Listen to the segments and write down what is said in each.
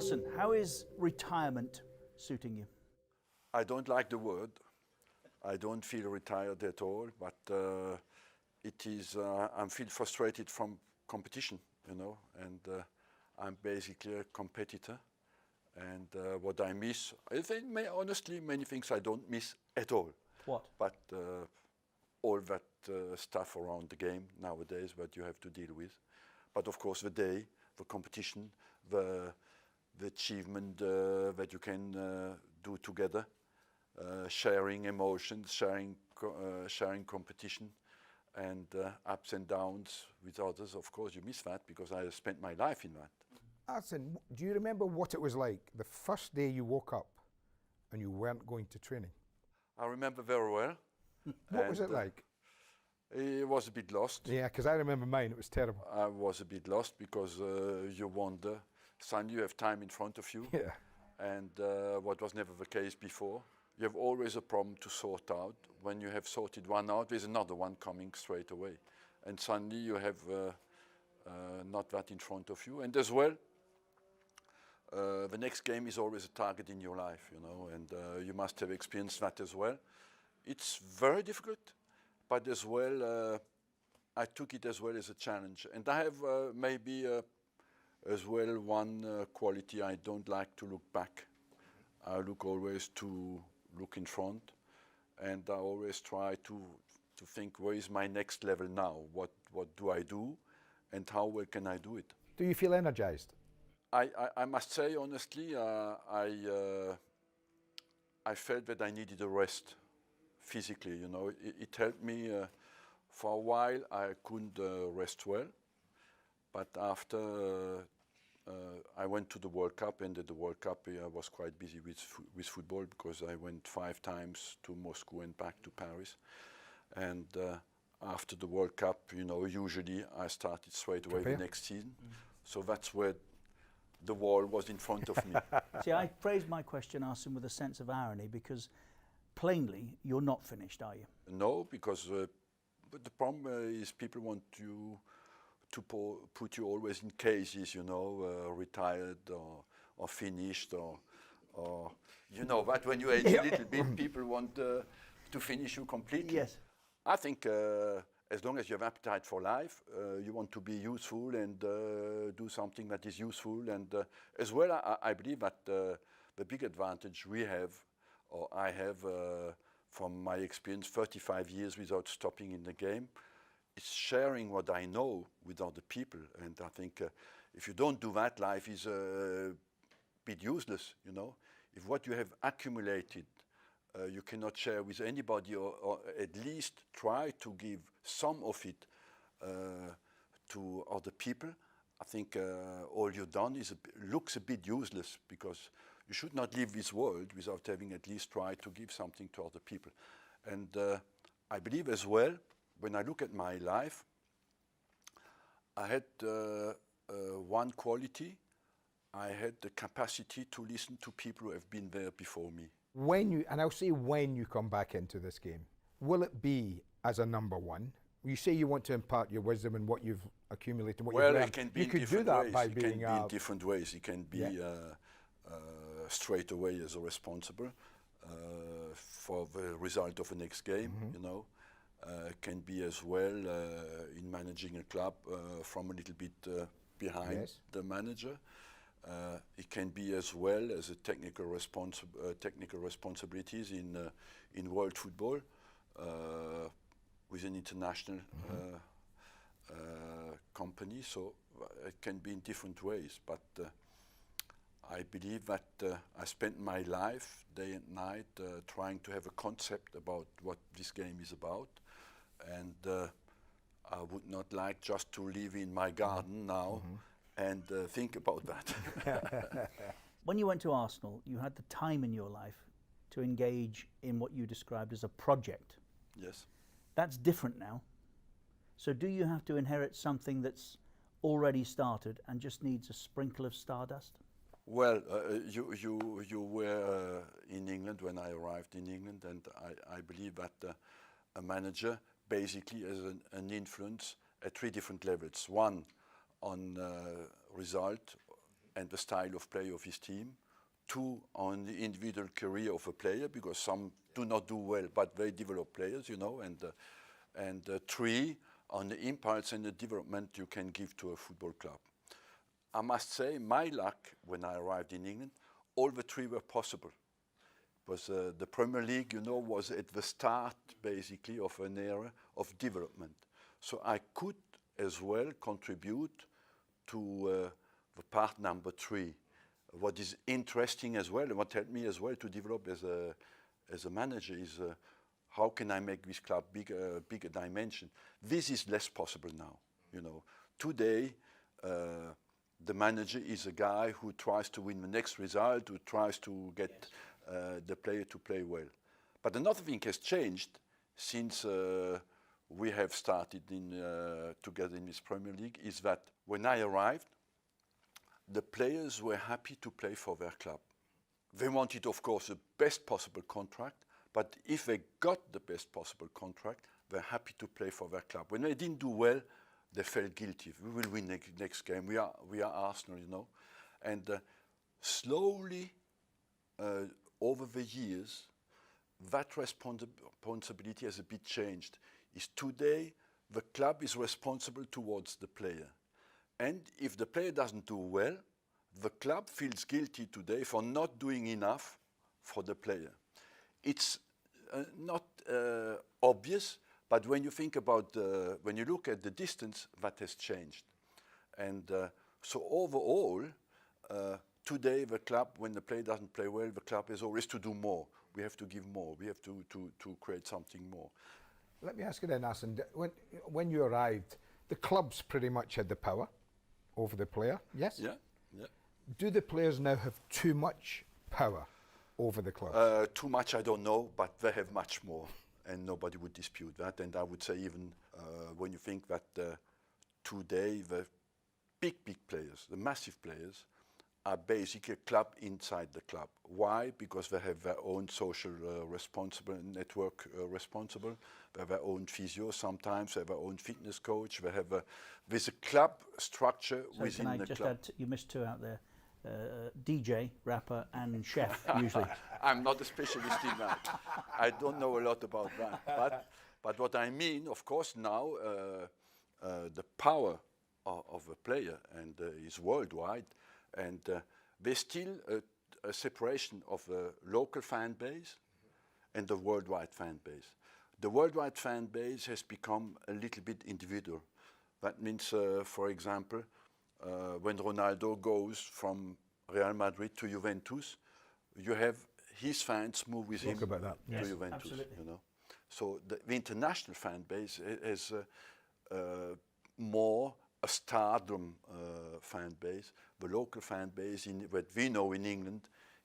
Arsene, how is retirement suiting you? I don't like the word. I don't feel retired at all, but it is, I feel frustrated from competition, you know, and I'm basically a competitor. And what I miss, I think honestly, many things I don't miss at all. What? But all that stuff around the game nowadays that you have to deal with. But of course, the day, the competition, the achievement that you can do together, sharing emotions, sharing competition, and ups and downs with others. Of course, you miss that because I spent my life in that. Arsene, do you remember what it was like the first day you woke up and you weren't going to training? I remember very well. What was it like? It was a bit lost. Yeah, because I remember mine, it was terrible. I was a bit lost because you wonder, suddenly you have time in front of you. Yeah. And what was never the case before. You have always a problem to sort out. When you have sorted one out, there's another one coming straight away. And suddenly you have not that in front of you. And as well, the next game is always a target in your life, you know, and you must have experienced that as well. It's very difficult, but as well, I took it as well as a challenge. And I have maybe as well one quality: I don't like to look back. I look always to look in front, and I always try to think, where is my next level now? What do I do, and how well can I do it? Do you feel energized? I must say honestly, I felt that I needed a rest physically. You know, it helped me. For a while, I couldn't rest well, but after I went to the World Cup, and at the World Cup I was quite busy with football because I went 5 times to Moscow and back to Paris. And after the World Cup, you know, usually I started straight away the next season. So that's where the wall was in front of me. See, I phrased my question, Arsene, with a sense of irony because plainly you're not finished, are you? No, because but the problem is people want you to put you always in cases, you know, retired or finished or you know, but when you age a little bit, people want to finish you completely. Yes. I think as long as you have appetite for life, you want to be useful and do something that is useful. And as well, I believe that the big advantage we have, or I have from my experience, 35 years without stopping in the game, is sharing what I know with other people. And I think if you don't do that, life is a bit useless, you know. If what you have accumulated you cannot share with anybody, or at least try to give some of it to other people, I think all you've done is looks a bit useless, because you should not leave this world without having at least tried to give something to other people. And I believe as well, when I look at my life, I had one quality. I had the capacity to listen to people who have been there before me. When you, and I'll say when you come back into this game, will it be as a number one? You say you want to impart your wisdom and what you've accumulated, what you've learned. It can be you in could different do that ways. by It being can be in different ways. It can be straight away as a responsible for the result of the next game, you know. It can be as well in managing a club from a little bit behind the manager. It can be as well as a technical responsibilities in world football with an international company. So it can be in different ways. But I believe that I spent my life day and night trying to have a concept about what this game is about, and I would not like just to live in my garden now and think about that. When you went to Arsenal, you had the time in your life to engage in what you described as a project. Yes. That's different now. So do you have to inherit something that's already started and just needs a sprinkle of stardust? Well, you were in England when I arrived in England, and I believe that a manager basically has an influence at 3 different levels. One, on result, and the style of play of his team. 2, on the individual career of a player, because some do not do well, but they develop players, you know, and 3, on the impulse and the development you can give to a football club. I must say, my luck when I arrived in England, all the 3 were possible. Because the Premier League, you know, was at the start, basically, of an era of development. So I could as well contribute to the part number 3. What is interesting as well, and what helped me as well to develop as a manager is how can I make this club bigger dimension. This is less possible now, you know. Today, the manager is a guy who tries to win the next result, who tries to get the player to play well. But another thing has changed since we have started together in this Premier League, is that when I arrived, the players were happy to play for their club. They wanted, of course, the best possible contract, but if they got the best possible contract, they're happy to play for their club. When they didn't do well, they felt guilty. We will win next game. We are Arsenal, you know. And slowly, over the years, that responsibility has a bit changed. Is today, the club is responsible towards the player. And if the player doesn't do well, the club feels guilty today for not doing enough for the player. It's not obvious, but when you think about, when you look at the distance, that has changed. And so overall, today the club, when the player doesn't play well, the club is always to do more. We have to give more. We have to create something more. Let me ask you then, Arsene, when you arrived, the clubs pretty much had the power over the player, yes? Yeah, yeah. Do the players now have too much power over the clubs? Too much, I don't know, but they have much more, and nobody would dispute that. And I would say even when you think that today the big players, the massive players, are basically a club inside the club. Why? Because they have their own social responsible network responsible. They have their own physio sometimes. They have their own fitness coach. They have there's a club structure So within can I the just club. add, you missed 2 out there. DJ, rapper, and chef, usually. I'm not a specialist in that. I don't know a lot about that. But what I mean, of course, now the power of a player and is worldwide. And there's still a separation of the local fan base and the worldwide fan base. The worldwide fan base has become a little bit individual. That means, for example, when Ronaldo goes from Real Madrid to Juventus, you have his fans move with him about that. to Yes, Juventus. absolutely. You know, so the international fan base has more a stardom fan base. The local fan base, what we know in England,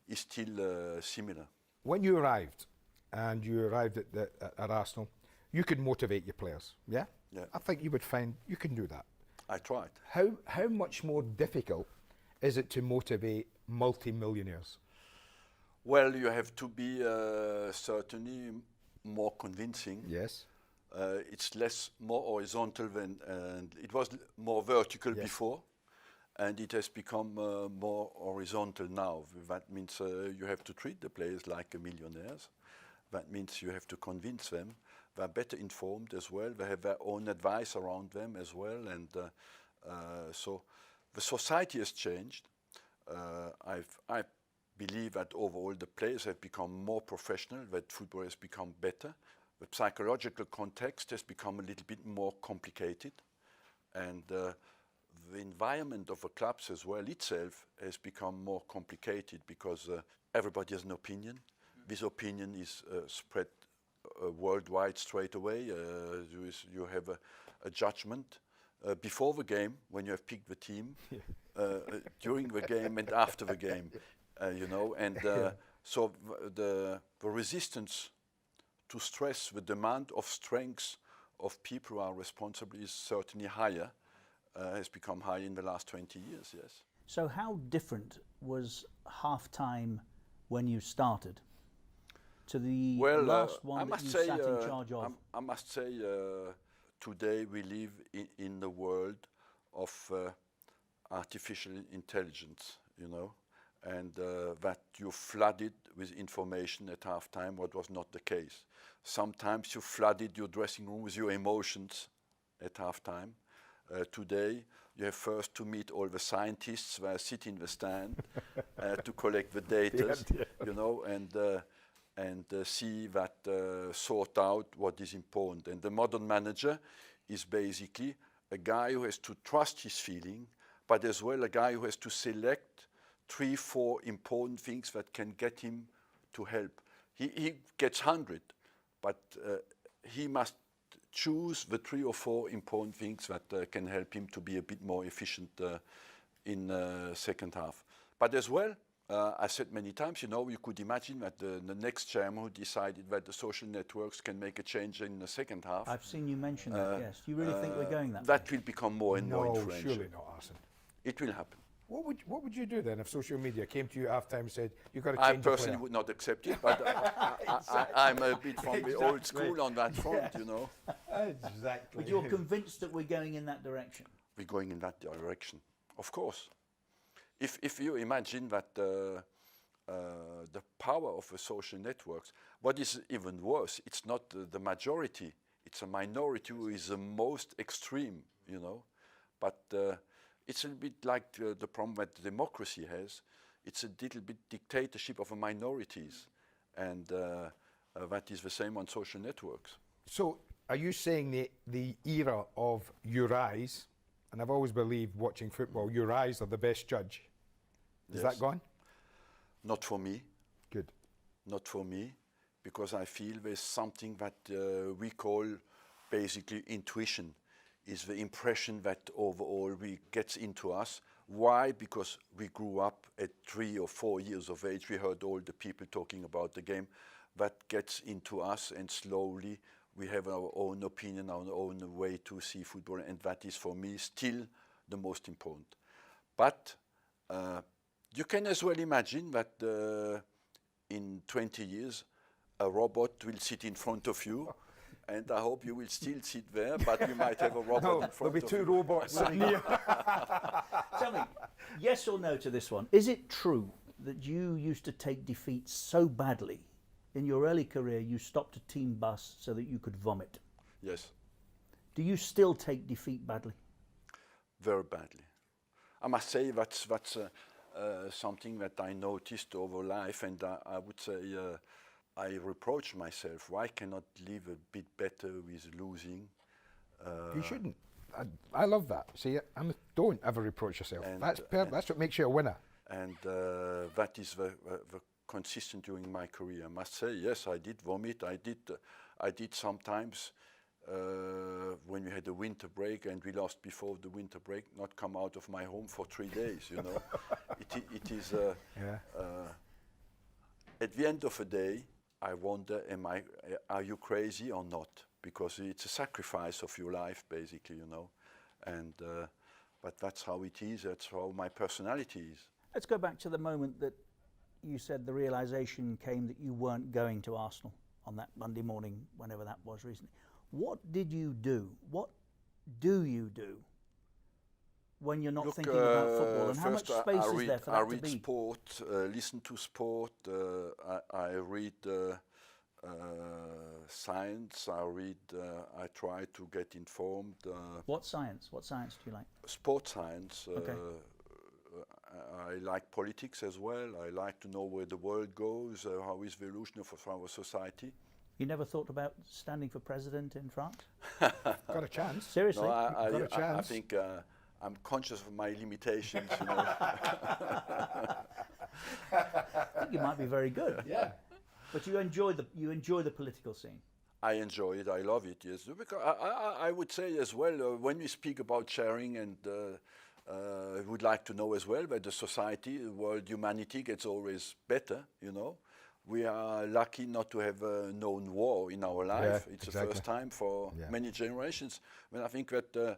is still similar. When you arrived, and you arrived at Arsenal, you could motivate your players, yeah? Yeah. I think you would find you can do that. I tried. How much more difficult is it to motivate multi-millionaires? Well, you have to be certainly more convincing. Yes. It's more horizontal than, and it was more vertical Yes. before, and it has become more horizontal now. That means you have to treat the players like millionaires. That means you have to convince them. They're better informed as well. They have their own advice around them as well, and so the society has changed. I believe that overall the players have become more professional, that football has become better. The psychological context has become a little bit more complicated, and the environment of the clubs as well itself has become more complicated because everybody has an opinion. This opinion is spread worldwide straight away. You have a judgment before the game when you have picked the team, during the game and after the game, you know, and so the resistance to stress, the demand of strength of people who are responsible is certainly higher, has become higher in the last 20 years, yes. So how different was half-time when you started to the last one that you sat in charge of? I must say, today we live in the world of artificial intelligence, you know, and that you flooded with information at halftime, what was not the case. Sometimes you flooded your dressing room with your emotions at halftime. Today, you have first to meet all the scientists who sit in the stand to collect the data, you know, and see that, sort out what is important. And the modern manager is basically a guy who has to trust his feeling, but as well a guy who has to select 3, 4 important things that can get him to help. He gets 100, but he must choose the 3 or 4 important things that can help him to be a bit more efficient in the second half. But as well, I said many times, you know, you could imagine that the next chairman who decided that the social networks can make a change in the second half. I've seen you mention that, yes. Do you really think we're going that way? That will become more and more No, influential. surely not, Arsene. It will happen. What would you do then if social media came to you at halftime and said, you've got to change I the player? personally would not accept it, but I'm a bit from the old school on that front, you know. Exactly. But you're convinced that we're going in that direction? We're going in that direction, of course. If you imagine that the power of the social networks, what is even worse, it's not the majority, it's a minority who is the most extreme, you know. But it's a bit like the problem that democracy has. It's a little bit dictatorship of the minorities, and that is the same on social networks. So are you saying the era of your eyes, and I've always believed watching football, your eyes are the best judge. Is that gone? Not for me. Good. Not for me, because I feel there's something that we call basically intuition, is the impression that overall gets into us. Why? Because we grew up at 3 or 4 years of age. We heard all the people talking about the game. That gets into us, and slowly we have our own opinion, our own way to see football, and that is for me still the most important. But you can as well imagine that in 20 years, a robot will sit in front of you, and I hope you will still sit there, but you might have a robot in front of you. There'll be 2 robots sitting here. Tell me, yes or no to this one. Is it true that you used to take defeat so badly, in your early career you stopped a team bus so that you could vomit? Yes. Do you still take defeat badly? Very badly. I must say that's something that I noticed over life, and I would say I reproach myself. Why cannot live a bit better with losing? You shouldn't. I love that. See, don't ever reproach yourself. That's what makes you a winner. And that is the consistent during my career. I must say, yes, I did vomit. I did sometimes when we had a winter break and we lost before the winter break, not come out of my home for 3 days. You know, it is. At the end of the day, I wonder, are you crazy or not? Because it's a sacrifice of your life, basically, you know. And but that's how it is. That's how my personality is. Let's go back to the moment that you said the realization came that you weren't going to Arsenal on that Monday morning, whenever that was recently. What did you do? What do you do when you're not thinking about football? And how much space is there for that to be? I read sport, listen to sport. I read science. I try to get informed. What science? What science do you like? Sport science. Okay. I like politics as well. I like to know where the world goes, how is the evolution of our society. You never thought about standing for president in France? Got a chance. Seriously? No, got a chance. I think I'm conscious of my limitations, you know. I think you might be very good. Yeah. But you enjoy the political scene. I enjoy it. I love it. Yes, because I would say as well when we speak about sharing, and I would like to know as well that the society, the world, humanity gets always better. You know, we are lucky not to have known war in our life. Yeah, it's exactly. the first time for many generations. I mean, I think that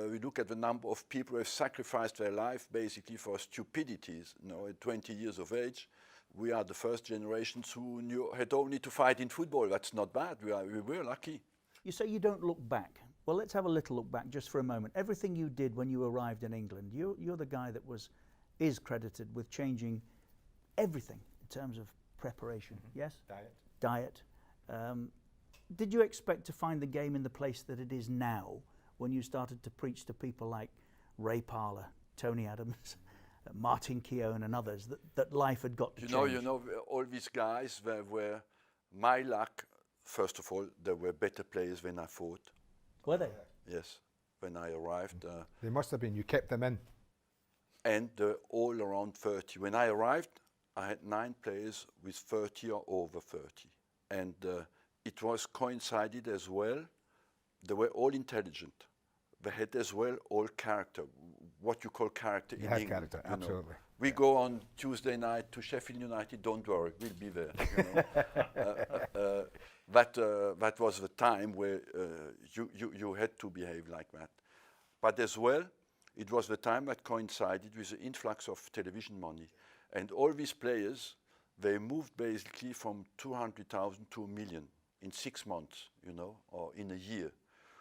we look at the number of people who have sacrificed their life basically for stupidities. You know, at 20 years of age. We are the first generations who had only to fight in football. That's not bad. We were lucky. You say you don't look back. Well, let's have a little look back just for a moment. Everything you did when you arrived in England, you're the guy that is credited with changing everything in terms of preparation. Yes? Diet. Did you expect to find the game in the place that it is now when you started to preach to people like Ray Parlour, Tony Adams, Martin Keown and others that life had got to change? You know, all these guys were my luck. First of all, they were better players than I thought. Were they? Yes, when I arrived. They must have been. You kept them in. And all around 30. When I arrived, I had 9 players with 30 or over 30. And it was coincided as well. They were all intelligent. They had as well all character, what you call character in England. Character, absolutely. We go on Tuesday night to Sheffield United, don't worry, we'll be there. That was the time where you had to behave like that. But as well, it was the time that coincided with the influx of television money. And all these players, they moved basically from 200,000 to 1 million in 6 months, you know, or in a year.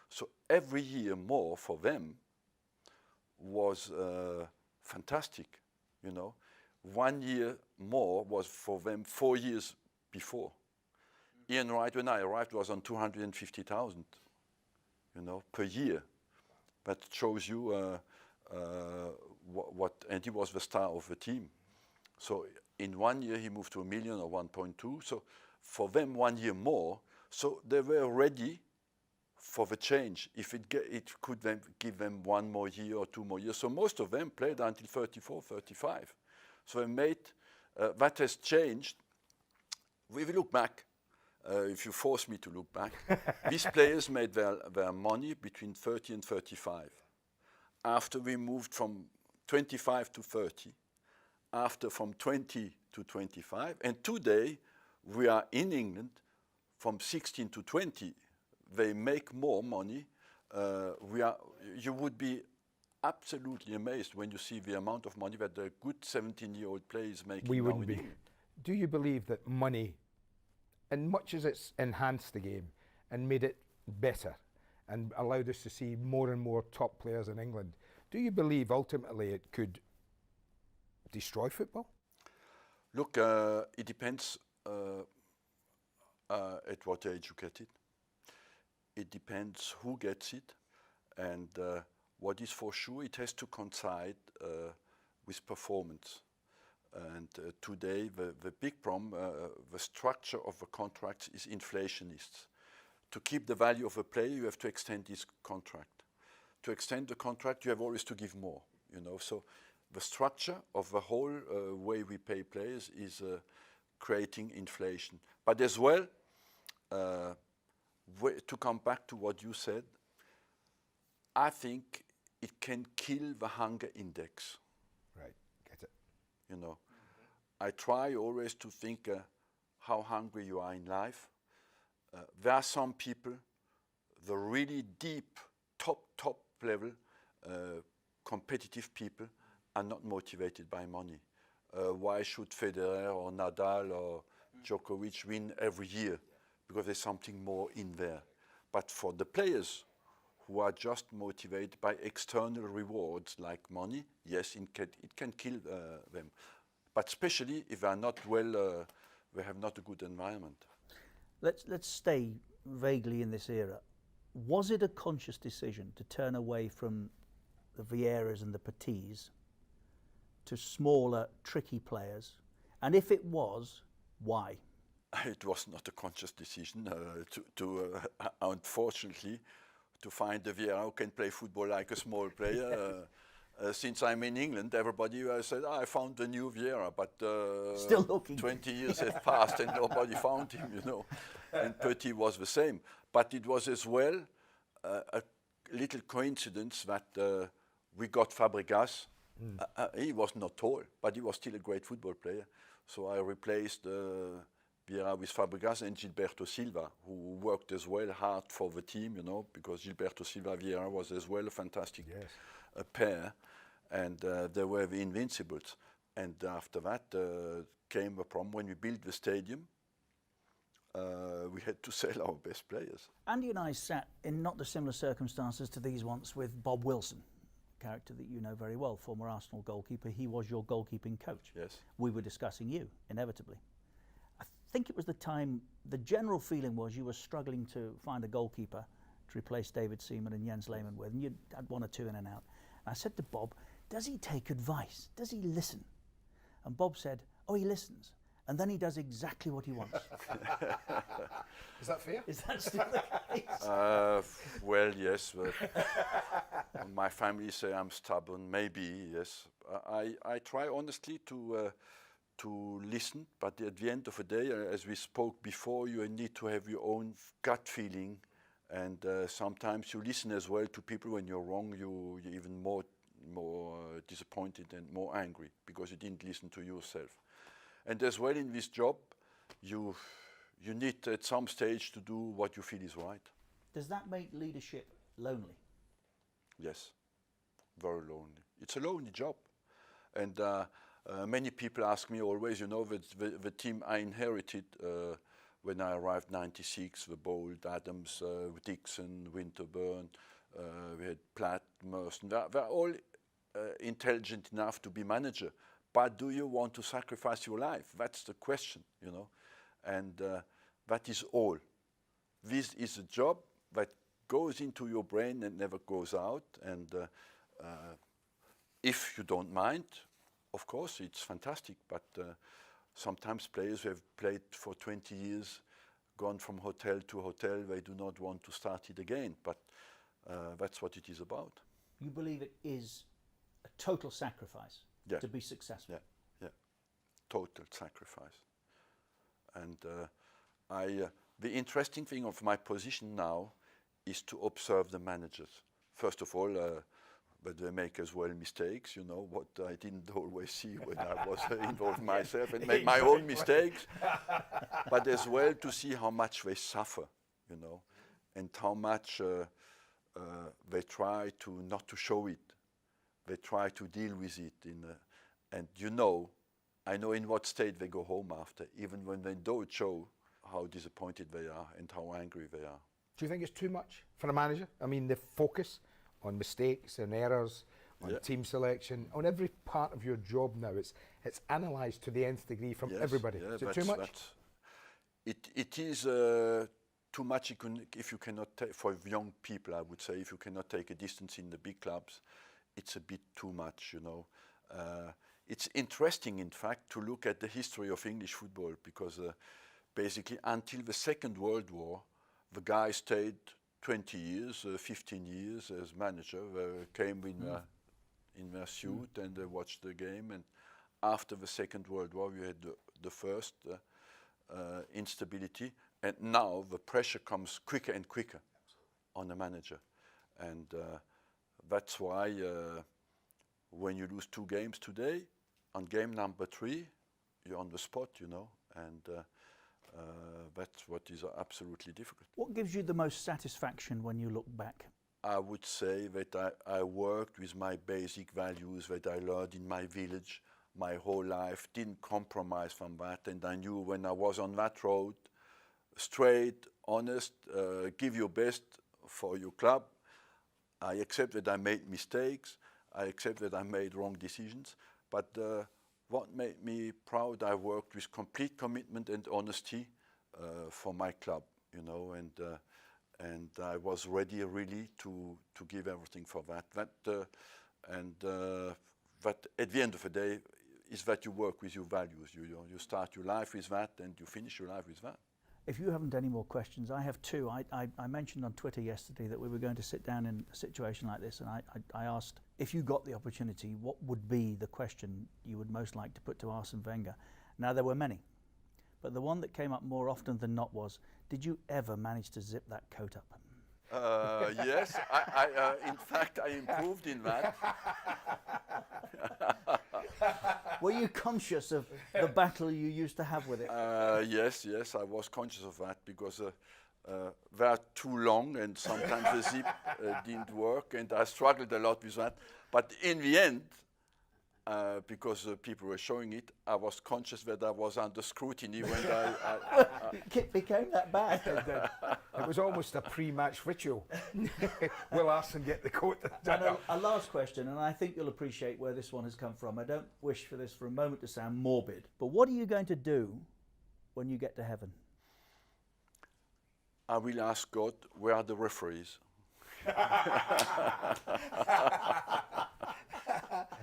So every year more for them was fantastic, you know. 1 year more was for them 4 years before. Ian Wright, when I arrived, was on 250,000, you know, per year. That shows you what, and he was the star of the team. So in 1 year he moved to 1 million or 1.2. So for them 1 year more. So they were ready for the change. If it could then give them 1 more year or 2 more years. So most of them played until 34, 35. So they made, that has changed. If you look back, if you force me to look back, these players made their money between 30 and 35. After we moved from 25 to 30, after from 20 to 25, and today we are in England from 16 to 20. They make more money. You would be absolutely amazed when you see the amount of money that a good 17-year-old player is making. We wouldn't be. Do you believe that money, and much as it's enhanced the game and made it better and allowed us to see more and more top players in England, do you believe ultimately it could destroy football? Look, it depends at what age you get it. It depends who gets it, and what is for sure, it has to coincide with performance. And today, the big problem, the structure of the contracts is inflationists. To keep the value of a player, you have to extend his contract. To extend the contract, you have always to give more. You know, so the structure of the whole way we pay players is creating inflation. But as well, to come back to what you said, I think it can kill the hunger index. Right, get it. You know, I try always to think how hungry you are in life. There are some people, the really deep, top level, competitive people are not motivated by money. Why should Federer or Nadal or Djokovic win every year? Because there's something more in there. But for the players who are just motivated by external rewards like money, yes, it can kill them. But especially if they are not well, they have not a good environment. Let's stay vaguely in this era. Was it a conscious decision to turn away from the Vieiras and the Petits to smaller, tricky players? And if it was, why? It was not a conscious decision. Unfortunately, to find a Vieira who can play football like a small player. Since I'm in England, everybody said, I found the new Vieira, but still looking. 20 years have passed and nobody found him, you know. And Petit was the same. But it was as well a little coincidence that we got Fabregas. He was not tall, but he was still a great football player. So I replaced Vieira with Fabregas and Gilberto Silva, who worked as well hard for the team, you know, because Gilberto Silva Vieira was as well a fantastic pair, and they were the invincibles. And after that came a problem when we built the stadium. we had to sell our best players. Andy and I sat in not dissimilar circumstances to these once with Bob Wilson, a character that you know very well, former Arsenal goalkeeper. He was your goalkeeping coach. Yes. We were discussing you, inevitably. I think it was the time, the general feeling was you were struggling to find a goalkeeper to replace David Seaman and Jens Lehmann with, and you had one or two in and out. And I said to Bob, does he take advice? Does he listen? And Bob said, oh, he listens. And then he does exactly what he wants. Is that fair? Is that still the case? Well, yes. My family say I'm stubborn. Maybe, yes. I try honestly to listen, but at the end of the day, as we spoke before, you need to have your own gut feeling, and sometimes you listen as well to people when you're wrong. You're even more disappointed and more angry because you didn't listen to yourself. And as well in this job, you need at some stage to do what you feel is right. Does that make leadership lonely? Yes, very lonely. It's a lonely job. And many people ask me always, the team I inherited when I arrived 96, the Bold, Adams, Dixon, Winterburn, we had Platt, Merson. They're all intelligent enough to be manager. But do you want to sacrifice your life? That's the question, And that is all. This is a job that goes into your brain and never goes out. And if you don't mind, of course, it's fantastic. But sometimes players who have played for 20 years, gone from hotel to hotel, they do not want to start it again. But that's what it is about. You believe it is a total sacrifice to be successful? Yeah. Total sacrifice. And the interesting thing of my position now is to observe the managers. First of all, but they make as well mistakes, what I didn't always see when I was involved myself and make my own mistakes, but as well to see how much they suffer, and how much they try to not to show it. They try to deal with it, and I know in what state they go home after, even when they don't show how disappointed they are and how angry they are. Do you think it's too much for a manager? I mean, the focus on mistakes and errors, on team selection, on every part of your job now, it's analysed to the nth degree from everybody. Is it too much? It is too much if you cannot take, for young people, I would say, if you cannot take a distance in the big clubs, it's a bit too much, It's interesting, in fact, to look at the history of English football because basically until the Second World War, the guy stayed 20 years, 15 years as manager. They came in their suit and they watched the game. And after the Second World War, we had the first instability. And now the pressure comes quicker and quicker on the manager. And that's why when you lose 2 games today, on game number 3, you're on the spot, and that's what is absolutely difficult. What gives you the most satisfaction when you look back? I would say that I worked with my basic values that I learned in my village my whole life, didn't compromise from that, and I knew when I was on that road, straight, honest, give your best for your club. I accept that I made mistakes. I accept that I made wrong decisions. But what made me proud, I worked with complete commitment and honesty for my club, and I was ready really to give everything for that. That at the end of the day is that you work with your values. You start your life with that and you finish your life with that. If you haven't any more questions, I have 2. I mentioned on Twitter yesterday that we were going to sit down in a situation like this, and I asked, if you got the opportunity, what would be the question you would most like to put to Arsene Wenger? Now, there were many, but the one that came up more often than not was, did you ever manage to zip that coat up? Yes, in fact, I improved in that. Were you conscious of the battle you used to have with it? Yes, I was conscious of that because they are too long and sometimes the zip didn't work, and I struggled a lot with that. But in the end, because people were showing it, I was conscious that I was under scrutiny when It became that bad. It was almost a pre-match ritual. Will Arsene get the coat? And a last question, and I think you'll appreciate where this one has come from. I don't wish for this for a moment to sound morbid, but what are you going to do when you get to heaven? I will ask God, where are the referees?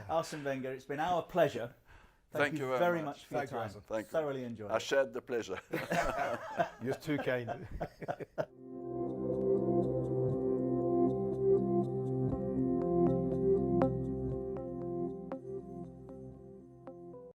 Arsene Wenger, it's been our pleasure. Thank you very much for your Thank you, time. Arsene. Thank you. Thoroughly enjoyed I it. shared the pleasure. You're too kind.